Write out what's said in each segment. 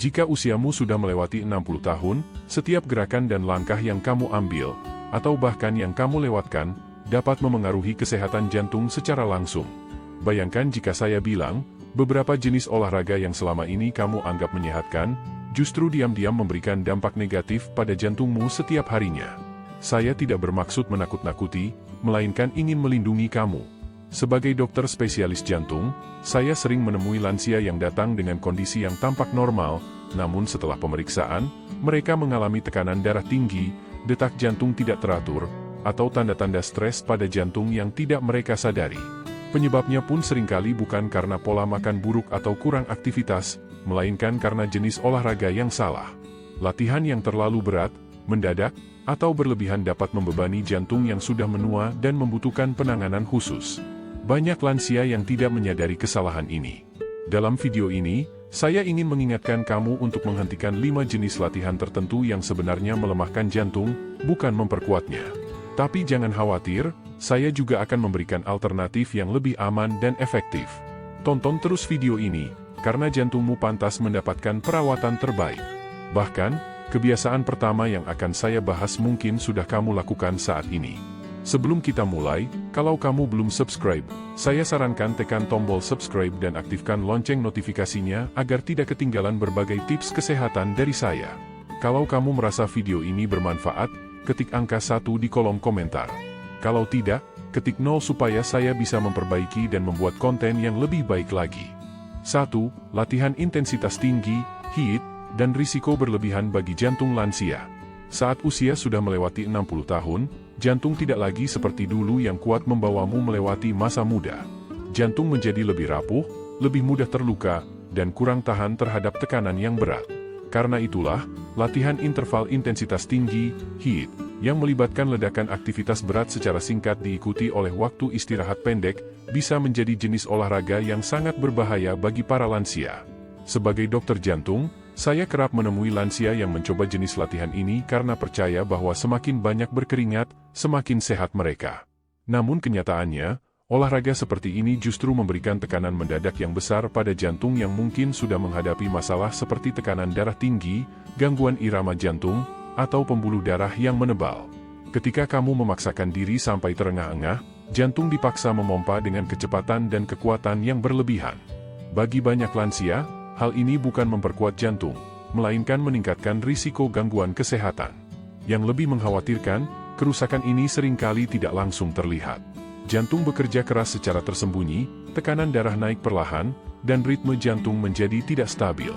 Jika usiamu sudah melewati 60 tahun, setiap gerakan dan langkah yang kamu ambil, atau bahkan yang kamu lewatkan, dapat memengaruhi kesehatan jantung secara langsung. Bayangkan jika saya bilang, beberapa jenis olahraga yang selama ini kamu anggap menyehatkan, justru diam-diam memberikan dampak negatif pada jantungmu setiap harinya. Saya tidak bermaksud menakut-nakuti, melainkan ingin melindungi kamu. Sebagai dokter spesialis jantung, saya sering menemui lansia yang datang dengan kondisi yang tampak normal, namun setelah pemeriksaan, mereka mengalami tekanan darah tinggi, detak jantung tidak teratur, atau tanda-tanda stres pada jantung yang tidak mereka sadari. Penyebabnya pun seringkali bukan karena pola makan buruk atau kurang aktivitas, melainkan karena jenis olahraga yang salah. Latihan yang terlalu berat, mendadak, atau berlebihan dapat membebani jantung yang sudah menua dan membutuhkan penanganan khusus. Banyak lansia yang tidak menyadari kesalahan ini. Dalam video ini, saya ingin mengingatkan kamu untuk menghentikan 5 jenis latihan tertentu yang sebenarnya melemahkan jantung, bukan memperkuatnya. Tapi jangan khawatir, saya juga akan memberikan alternatif yang lebih aman dan efektif. Tonton terus video ini, karena jantungmu pantas mendapatkan perawatan terbaik. Bahkan, kebiasaan pertama yang akan saya bahas mungkin sudah kamu lakukan saat ini. Sebelum kita mulai, kalau kamu belum subscribe, saya sarankan tekan tombol subscribe dan aktifkan lonceng notifikasinya agar tidak ketinggalan berbagai tips kesehatan dari saya. Kalau kamu merasa video ini bermanfaat, ketik angka 1 di kolom komentar. Kalau tidak, ketik 0 supaya saya bisa memperbaiki dan membuat konten yang lebih baik lagi. 1. Latihan intensitas tinggi, HIIT, dan risiko berlebihan bagi jantung lansia. Saat usia sudah melewati 60 tahun, jantung tidak lagi seperti dulu yang kuat membawamu melewati masa muda. Jantung menjadi lebih rapuh, lebih mudah terluka, dan kurang tahan terhadap tekanan yang berat. Karena itulah, latihan interval intensitas tinggi, HIIT, yang melibatkan ledakan aktivitas berat secara singkat diikuti oleh waktu istirahat pendek, bisa menjadi jenis olahraga yang sangat berbahaya bagi para lansia. Sebagai dokter jantung, saya kerap menemui lansia yang mencoba jenis latihan ini karena percaya bahwa semakin banyak berkeringat, semakin sehat mereka. Namun kenyataannya, olahraga seperti ini justru memberikan tekanan mendadak yang besar pada jantung yang mungkin sudah menghadapi masalah seperti tekanan darah tinggi, gangguan irama jantung, atau pembuluh darah yang menebal. Ketika kamu memaksakan diri sampai terengah-engah, jantung dipaksa memompa dengan kecepatan dan kekuatan yang berlebihan. Bagi banyak lansia, hal ini bukan memperkuat jantung, melainkan meningkatkan risiko gangguan kesehatan. Yang lebih mengkhawatirkan, kerusakan ini seringkali tidak langsung terlihat. Jantung bekerja keras secara tersembunyi, tekanan darah naik perlahan, dan ritme jantung menjadi tidak stabil.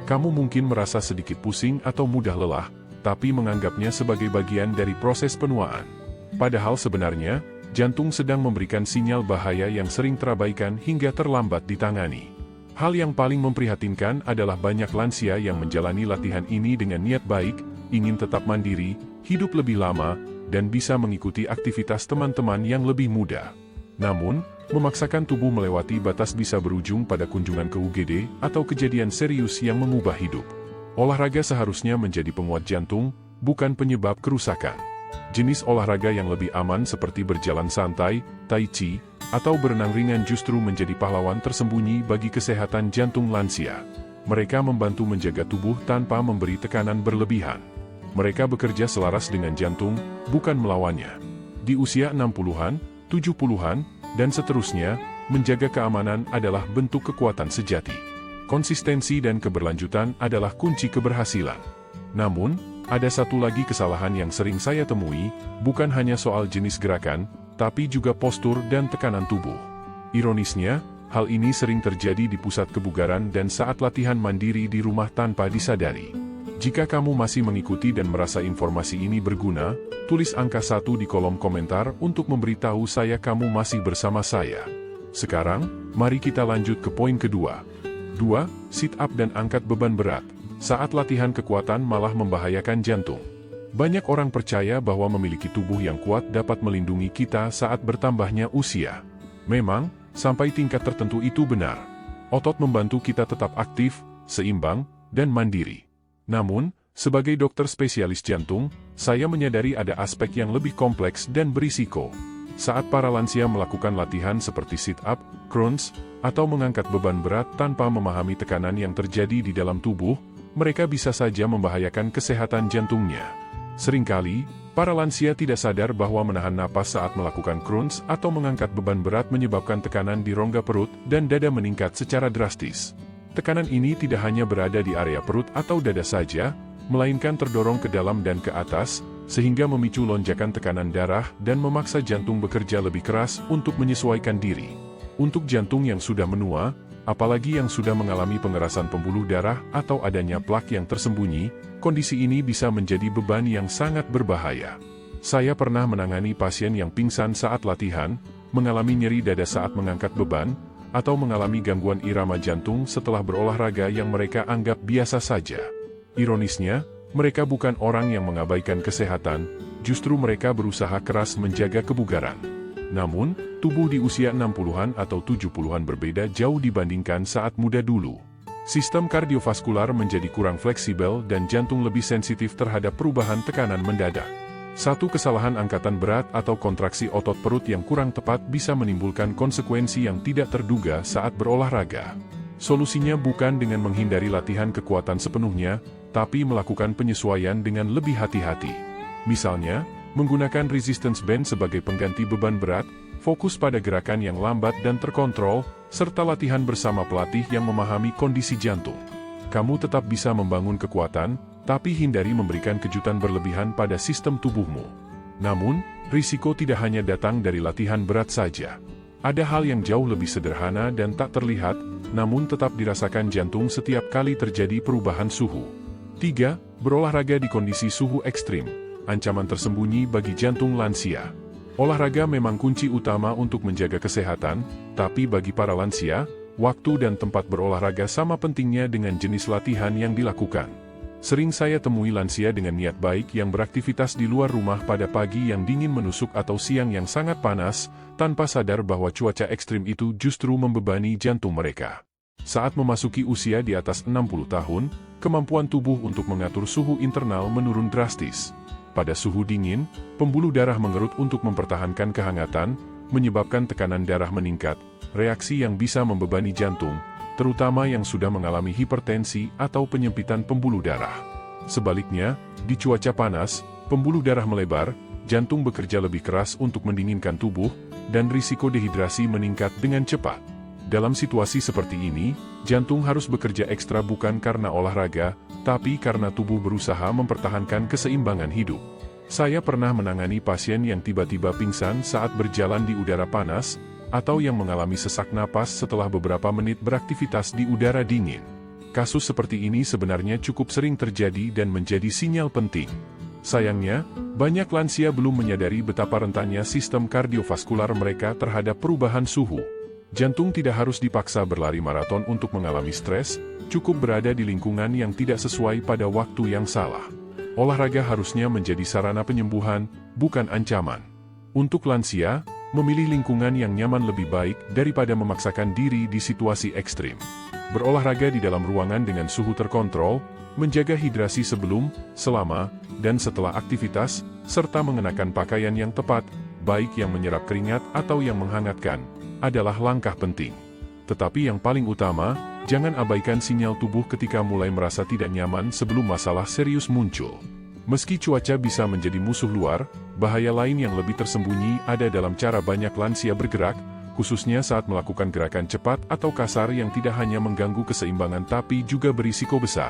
Kamu mungkin merasa sedikit pusing atau mudah lelah, tapi menganggapnya sebagai bagian dari proses penuaan. Padahal sebenarnya, jantung sedang memberikan sinyal bahaya yang sering terabaikan hingga terlambat ditangani. Hal yang paling memprihatinkan adalah banyak lansia yang menjalani latihan ini dengan niat baik, ingin tetap mandiri, hidup lebih lama, dan bisa mengikuti aktivitas teman-teman yang lebih muda. Namun, memaksakan tubuh melewati batas bisa berujung pada kunjungan ke UGD atau kejadian serius yang mengubah hidup. Olahraga seharusnya menjadi penguat jantung, bukan penyebab kerusakan. Jenis olahraga yang lebih aman seperti berjalan santai, tai chi, atau berenang ringan justru menjadi pahlawan tersembunyi bagi kesehatan jantung lansia. Mereka membantu menjaga tubuh tanpa memberi tekanan berlebihan. Mereka bekerja selaras dengan jantung, bukan melawannya. Di usia 60-an, 70-an, dan seterusnya, menjaga keamanan adalah bentuk kekuatan sejati. Konsistensi dan keberlanjutan adalah kunci keberhasilan. Namun, ada satu lagi kesalahan yang sering saya temui, bukan hanya soal jenis gerakan, tapi juga postur dan tekanan tubuh. Ironisnya, hal ini sering terjadi di pusat kebugaran dan saat latihan mandiri di rumah tanpa disadari. Jika kamu masih mengikuti dan merasa informasi ini berguna, tulis angka 1 di kolom komentar untuk memberitahu saya kamu masih bersama saya. Sekarang, mari kita lanjut ke poin kedua. 2. Sit up dan angkat beban berat. Saat latihan kekuatan malah membahayakan jantung. Banyak orang percaya bahwa memiliki tubuh yang kuat dapat melindungi kita saat bertambahnya usia. Memang, sampai tingkat tertentu itu benar. Otot membantu kita tetap aktif, seimbang, dan mandiri. Namun, sebagai dokter spesialis jantung, saya menyadari ada aspek yang lebih kompleks dan berisiko. Saat para lansia melakukan latihan seperti sit-up, crunch, atau mengangkat beban berat tanpa memahami tekanan yang terjadi di dalam tubuh, mereka bisa saja membahayakan kesehatan jantungnya. Seringkali, para lansia tidak sadar bahwa menahan napas saat melakukan crunch atau mengangkat beban berat menyebabkan tekanan di rongga perut dan dada meningkat secara drastis. Tekanan ini tidak hanya berada di area perut atau dada saja, melainkan terdorong ke dalam dan ke atas, sehingga memicu lonjakan tekanan darah dan memaksa jantung bekerja lebih keras untuk menyesuaikan diri. Untuk jantung yang sudah menua, apalagi yang sudah mengalami pengerasan pembuluh darah atau adanya plak yang tersembunyi, kondisi ini bisa menjadi beban yang sangat berbahaya. Saya pernah menangani pasien yang pingsan saat latihan, mengalami nyeri dada saat mengangkat beban, atau mengalami gangguan irama jantung setelah berolahraga yang mereka anggap biasa saja. Ironisnya, mereka bukan orang yang mengabaikan kesehatan, justru mereka berusaha keras menjaga kebugaran. Namun, tubuh di usia 60-an atau 70-an berbeda jauh dibandingkan saat muda dulu. Sistem kardiovaskular menjadi kurang fleksibel dan jantung lebih sensitif terhadap perubahan tekanan mendadak. Satu kesalahan angkatan berat atau kontraksi otot perut yang kurang tepat bisa menimbulkan konsekuensi yang tidak terduga saat berolahraga. Solusinya bukan dengan menghindari latihan kekuatan sepenuhnya, tapi melakukan penyesuaian dengan lebih hati-hati. Misalnya, menggunakan resistance band sebagai pengganti beban berat, fokus pada gerakan yang lambat dan terkontrol, serta latihan bersama pelatih yang memahami kondisi jantung. Kamu tetap bisa membangun kekuatan, tapi hindari memberikan kejutan berlebihan pada sistem tubuhmu. Namun, risiko tidak hanya datang dari latihan berat saja. Ada hal yang jauh lebih sederhana dan tak terlihat, namun tetap dirasakan jantung setiap kali terjadi perubahan suhu. 3. Berolahraga di kondisi suhu ekstrim. Ancaman tersembunyi bagi jantung lansia. Olahraga memang kunci utama untuk menjaga kesehatan, tapi bagi para lansia, waktu dan tempat berolahraga sama pentingnya dengan jenis latihan yang dilakukan. Sering saya temui lansia dengan niat baik yang beraktivitas di luar rumah pada pagi yang dingin menusuk atau siang yang sangat panas, tanpa sadar bahwa cuaca ekstrim itu justru membebani jantung mereka. Saat memasuki usia di atas 60 tahun, kemampuan tubuh untuk mengatur suhu internal menurun drastis. Pada suhu dingin, pembuluh darah mengerut untuk mempertahankan kehangatan, menyebabkan tekanan darah meningkat, reaksi yang bisa membebani jantung, terutama yang sudah mengalami hipertensi atau penyempitan pembuluh darah. Sebaliknya, di cuaca panas, pembuluh darah melebar, jantung bekerja lebih keras untuk mendinginkan tubuh, dan risiko dehidrasi meningkat dengan cepat. Dalam situasi seperti ini, jantung harus bekerja ekstra bukan karena olahraga, tapi karena tubuh berusaha mempertahankan keseimbangan hidup. Saya pernah menangani pasien yang tiba-tiba pingsan saat berjalan di udara panas, atau yang mengalami sesak napas setelah beberapa menit beraktivitas di udara dingin. Kasus seperti ini sebenarnya cukup sering terjadi dan menjadi sinyal penting. Sayangnya, banyak lansia belum menyadari betapa rentannya sistem kardiovaskular mereka terhadap perubahan suhu. Jantung tidak harus dipaksa berlari maraton untuk mengalami stres, cukup berada di lingkungan yang tidak sesuai pada waktu yang salah. Olahraga harusnya menjadi sarana penyembuhan, bukan ancaman. Untuk lansia, memilih lingkungan yang nyaman lebih baik daripada memaksakan diri di situasi ekstrim. Berolahraga di dalam ruangan dengan suhu terkontrol, menjaga hidrasi sebelum, selama, dan setelah aktivitas, serta mengenakan pakaian yang tepat, baik yang menyerap keringat atau yang menghangatkan, adalah langkah penting. Tetapi yang paling utama, jangan abaikan sinyal tubuh ketika mulai merasa tidak nyaman sebelum masalah serius muncul. Meski cuaca bisa menjadi musuh luar, bahaya lain yang lebih tersembunyi ada dalam cara banyak lansia bergerak, khususnya saat melakukan gerakan cepat atau kasar yang tidak hanya mengganggu keseimbangan tapi juga berisiko besar.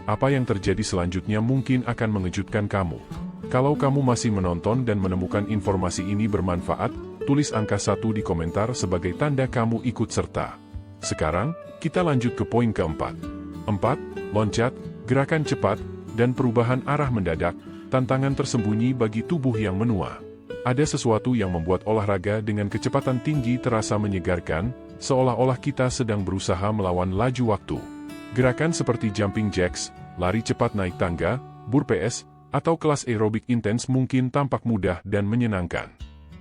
Apa yang terjadi selanjutnya mungkin akan mengejutkan kamu. Kalau kamu masih menonton dan menemukan informasi ini bermanfaat, tulis angka 1 di komentar sebagai tanda kamu ikut serta. Sekarang, kita lanjut ke poin keempat. 4. Loncat, gerakan cepat, dan perubahan arah mendadak, tantangan tersembunyi bagi tubuh yang menua. Ada sesuatu yang membuat olahraga dengan kecepatan tinggi terasa menyegarkan, seolah-olah kita sedang berusaha melawan laju waktu. Gerakan seperti jumping jacks, lari cepat naik tangga, burpees, atau kelas aerobik intens mungkin tampak mudah dan menyenangkan.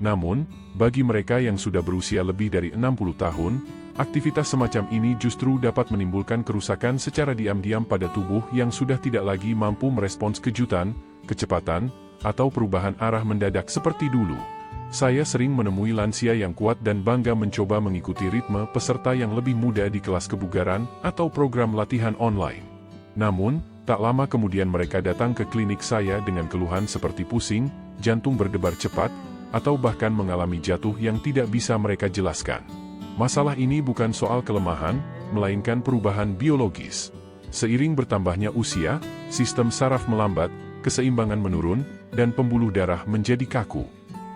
Namun, bagi mereka yang sudah berusia lebih dari 60 tahun, aktivitas semacam ini justru dapat menimbulkan kerusakan secara diam-diam pada tubuh yang sudah tidak lagi mampu merespons kejutan, kecepatan, atau perubahan arah mendadak seperti dulu. Saya sering menemui lansia yang kuat dan bangga mencoba mengikuti ritme peserta yang lebih muda di kelas kebugaran atau program latihan online. Namun, tak lama kemudian mereka datang ke klinik saya dengan keluhan seperti pusing, jantung berdebar cepat, atau bahkan mengalami jatuh yang tidak bisa mereka jelaskan. Masalah ini bukan soal kelemahan, melainkan perubahan biologis. Seiring bertambahnya usia, sistem saraf melambat, keseimbangan menurun, dan pembuluh darah menjadi kaku.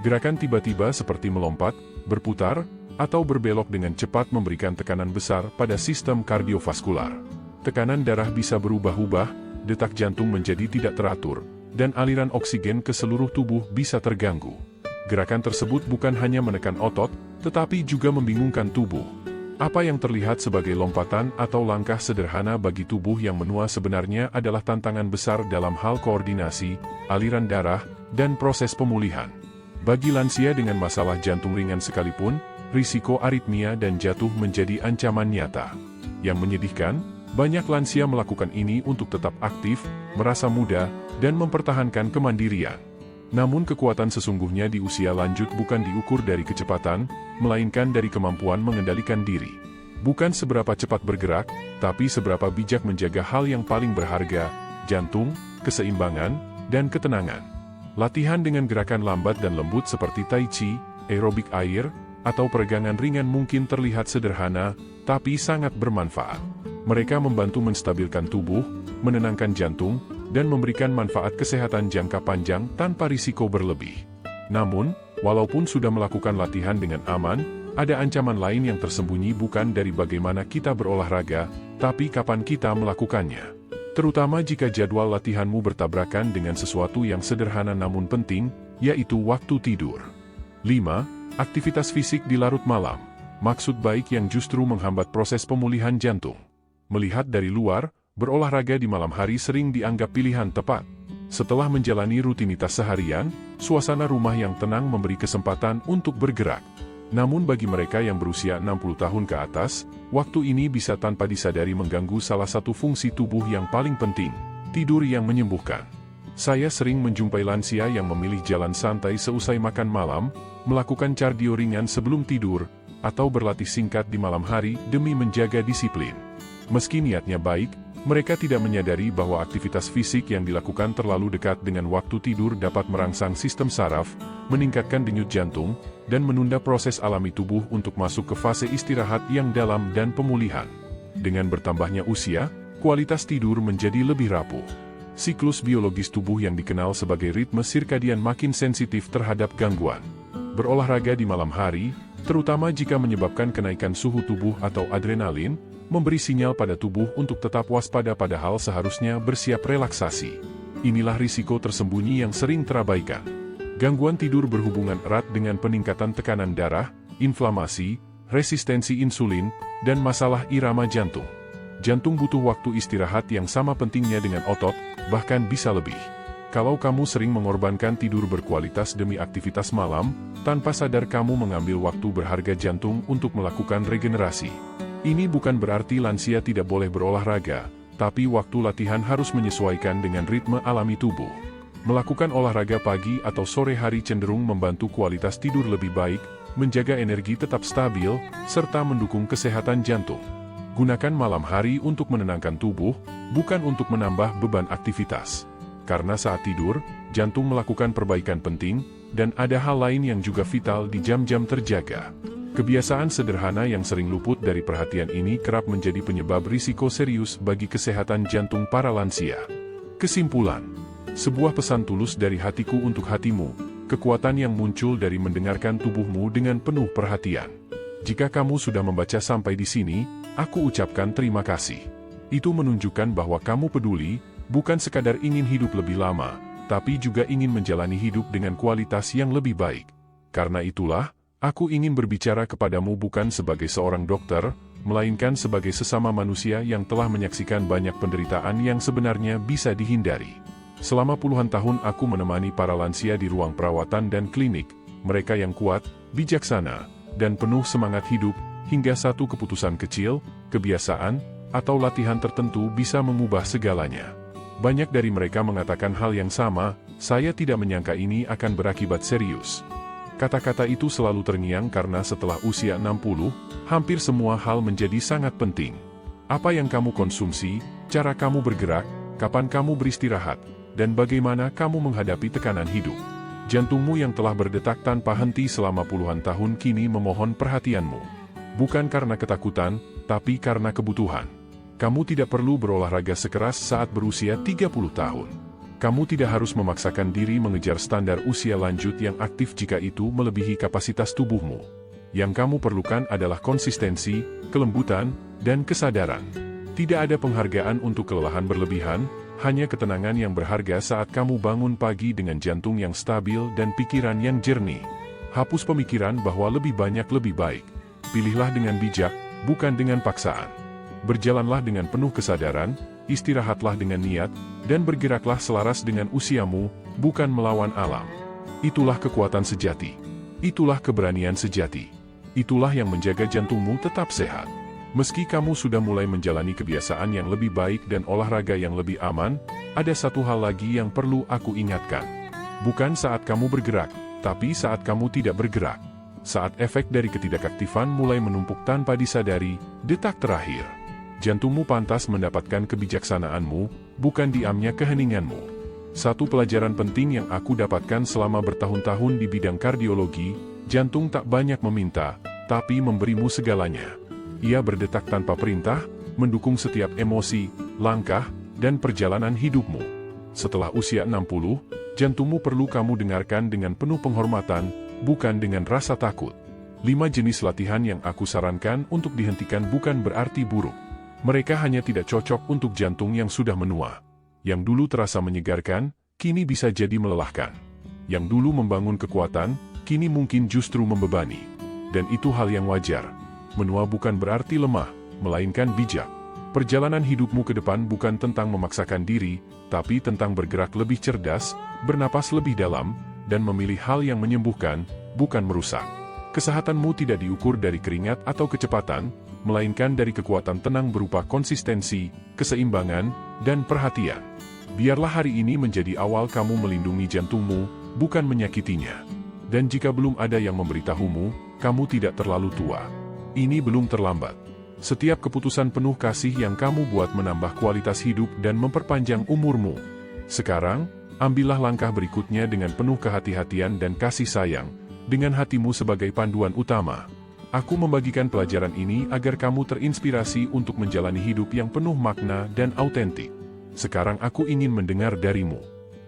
Gerakan tiba-tiba seperti melompat, berputar, atau berbelok dengan cepat memberikan tekanan besar pada sistem kardiovaskular. Tekanan darah bisa berubah-ubah, detak jantung menjadi tidak teratur, dan aliran oksigen ke seluruh tubuh bisa terganggu. Gerakan tersebut bukan hanya menekan otot, tetapi juga membingungkan tubuh. Apa yang terlihat sebagai lompatan atau langkah sederhana bagi tubuh yang menua sebenarnya adalah tantangan besar dalam hal koordinasi, aliran darah, dan proses pemulihan. Bagi lansia dengan masalah jantung ringan sekalipun, risiko aritmia dan jatuh menjadi ancaman nyata. Yang menyedihkan, banyak lansia melakukan ini untuk tetap aktif, merasa muda, dan mempertahankan kemandirian. Namun kekuatan sesungguhnya di usia lanjut bukan diukur dari kecepatan, melainkan dari kemampuan mengendalikan diri. Bukan seberapa cepat bergerak, tapi seberapa bijak menjaga hal yang paling berharga, jantung, keseimbangan, dan ketenangan. Latihan dengan gerakan lambat dan lembut seperti tai chi, aerobik air, atau peregangan ringan mungkin terlihat sederhana, tapi sangat bermanfaat. Mereka membantu menstabilkan tubuh, menenangkan jantung, dan memberikan manfaat kesehatan jangka panjang tanpa risiko berlebih. Namun, walaupun sudah melakukan latihan dengan aman, ada ancaman lain yang tersembunyi bukan dari bagaimana kita berolahraga, tapi kapan kita melakukannya. Terutama jika jadwal latihanmu bertabrakan dengan sesuatu yang sederhana namun penting, yaitu waktu tidur. 5. Aktivitas fisik di larut malam. Maksud baik yang justru menghambat proses pemulihan jantung. Melihat dari luar, berolahraga di malam hari sering dianggap pilihan tepat. Setelah menjalani rutinitas seharian, suasana rumah yang tenang memberi kesempatan untuk bergerak. Namun bagi mereka yang berusia 60 tahun ke atas, waktu ini bisa tanpa disadari mengganggu salah satu fungsi tubuh yang paling penting, tidur yang menyembuhkan. Saya sering menjumpai lansia yang memilih jalan santai seusai makan malam, melakukan kardio ringan sebelum tidur, atau berlatih singkat di malam hari demi menjaga disiplin. Meski niatnya baik, mereka tidak menyadari bahwa aktivitas fisik yang dilakukan terlalu dekat dengan waktu tidur dapat merangsang sistem saraf, meningkatkan denyut jantung, dan menunda proses alami tubuh untuk masuk ke fase istirahat yang dalam dan pemulihan. Dengan bertambahnya usia, kualitas tidur menjadi lebih rapuh. Siklus biologis tubuh yang dikenal sebagai ritme sirkadian makin sensitif terhadap gangguan. Berolahraga di malam hari, terutama jika menyebabkan kenaikan suhu tubuh atau adrenalin, memberi sinyal pada tubuh untuk tetap waspada padahal seharusnya bersiap relaksasi. Inilah risiko tersembunyi yang sering terabaikan. Gangguan tidur berhubungan erat dengan peningkatan tekanan darah, inflamasi, resistensi insulin, dan masalah irama jantung. Jantung butuh waktu istirahat yang sama pentingnya dengan otot, bahkan bisa lebih. Kalau kamu sering mengorbankan tidur berkualitas demi aktivitas malam, tanpa sadar kamu mengambil waktu berharga jantung untuk melakukan regenerasi. Ini bukan berarti lansia tidak boleh berolahraga, tapi waktu latihan harus menyesuaikan dengan ritme alami tubuh. Melakukan olahraga pagi atau sore hari cenderung membantu kualitas tidur lebih baik, menjaga energi tetap stabil, serta mendukung kesehatan jantung. Gunakan malam hari untuk menenangkan tubuh, bukan untuk menambah beban aktivitas. Karena saat tidur, jantung melakukan perbaikan penting, dan ada hal lain yang juga vital di jam-jam terjaga. Kebiasaan sederhana yang sering luput dari perhatian ini kerap menjadi penyebab risiko serius bagi kesehatan jantung para lansia. Kesimpulan, sebuah pesan tulus dari hatiku untuk hatimu, kekuatan yang muncul dari mendengarkan tubuhmu dengan penuh perhatian. Jika kamu sudah membaca sampai di sini, aku ucapkan terima kasih. Itu menunjukkan bahwa kamu peduli, bukan sekadar ingin hidup lebih lama, tapi juga ingin menjalani hidup dengan kualitas yang lebih baik. Karena itulah, aku ingin berbicara kepadamu bukan sebagai seorang dokter, melainkan sebagai sesama manusia yang telah menyaksikan banyak penderitaan yang sebenarnya bisa dihindari. Selama puluhan tahun aku menemani para lansia di ruang perawatan dan klinik, mereka yang kuat, bijaksana, dan penuh semangat hidup, hingga satu keputusan kecil, kebiasaan, atau latihan tertentu bisa mengubah segalanya. Banyak dari mereka mengatakan hal yang sama, saya tidak menyangka ini akan berakibat serius. Kata-kata itu selalu terngiang karena setelah usia 60, hampir semua hal menjadi sangat penting. Apa yang kamu konsumsi, cara kamu bergerak, kapan kamu beristirahat, dan bagaimana kamu menghadapi tekanan hidup. Jantungmu yang telah berdetak tanpa henti selama puluhan tahun kini memohon perhatianmu. Bukan karena ketakutan, tapi karena kebutuhan. Kamu tidak perlu berolahraga sekeras saat berusia 30 tahun. Kamu tidak harus memaksakan diri mengejar standar usia lanjut yang aktif jika itu melebihi kapasitas tubuhmu. Yang kamu perlukan adalah konsistensi, kelembutan, dan kesadaran. Tidak ada penghargaan untuk kelelahan berlebihan, hanya ketenangan yang berharga saat kamu bangun pagi dengan jantung yang stabil dan pikiran yang jernih. Hapus pemikiran bahwa lebih banyak lebih baik. Pilihlah dengan bijak, bukan dengan paksaan. Berjalanlah dengan penuh kesadaran, istirahatlah dengan niat, dan bergeraklah selaras dengan usiamu, bukan melawan alam. Itulah kekuatan sejati. Itulah keberanian sejati. Itulah yang menjaga jantungmu tetap sehat. Meski kamu sudah mulai menjalani kebiasaan yang lebih baik dan olahraga yang lebih aman, ada satu hal lagi yang perlu aku ingatkan. Bukan saat kamu bergerak, tapi saat kamu tidak bergerak. Saat efek dari ketidakaktifan mulai menumpuk tanpa disadari, detak terakhir. Jantungmu pantas mendapatkan kebijaksanaanmu, bukan diamnya keheninganmu. Satu pelajaran penting yang aku dapatkan selama bertahun-tahun di bidang kardiologi, jantung tak banyak meminta, tapi memberimu segalanya. Ia berdetak tanpa perintah, mendukung setiap emosi, langkah, dan perjalanan hidupmu. Setelah usia 60, jantungmu perlu kamu dengarkan dengan penuh penghormatan, bukan dengan rasa takut. 5 jenis latihan yang aku sarankan untuk dihentikan bukan berarti buruk. Mereka hanya tidak cocok untuk jantung yang sudah menua. Yang dulu terasa menyegarkan, kini bisa jadi melelahkan. Yang dulu membangun kekuatan, kini mungkin justru membebani. Dan itu hal yang wajar. Menua bukan berarti lemah, melainkan bijak. Perjalanan hidupmu ke depan bukan tentang memaksakan diri, tapi tentang bergerak lebih cerdas, bernapas lebih dalam, dan memilih hal yang menyembuhkan, bukan merusak. Kesehatanmu tidak diukur dari keringat atau kecepatan, melainkan dari kekuatan tenang berupa konsistensi, keseimbangan, dan perhatian. Biarlah hari ini menjadi awal kamu melindungi jantungmu, bukan menyakitinya. Dan jika belum ada yang memberitahumu, kamu tidak terlalu tua. Ini belum terlambat. Setiap keputusan penuh kasih yang kamu buat menambah kualitas hidup dan memperpanjang umurmu. Sekarang, ambillah langkah berikutnya dengan penuh kehati-hatian dan kasih sayang, dengan hatimu sebagai panduan utama. Aku membagikan pelajaran ini agar kamu terinspirasi untuk menjalani hidup yang penuh makna dan autentik. Sekarang aku ingin mendengar darimu.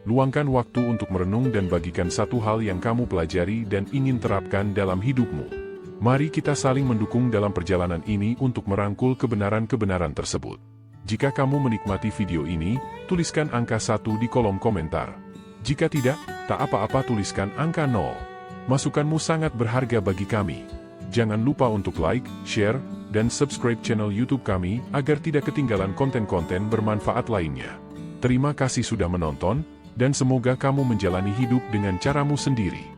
Luangkan waktu untuk merenung dan bagikan satu hal yang kamu pelajari dan ingin terapkan dalam hidupmu. Mari kita saling mendukung dalam perjalanan ini untuk merangkul kebenaran-kebenaran tersebut. Jika kamu menikmati video ini, tuliskan angka 1 di kolom komentar. Jika tidak, tak apa-apa, tuliskan angka 0. Masukanmu sangat berharga bagi kami. Jangan lupa untuk like, share, dan subscribe channel YouTube kami agar tidak ketinggalan konten-konten bermanfaat lainnya. Terima kasih sudah menonton, dan semoga kamu menjalani hidup dengan caramu sendiri.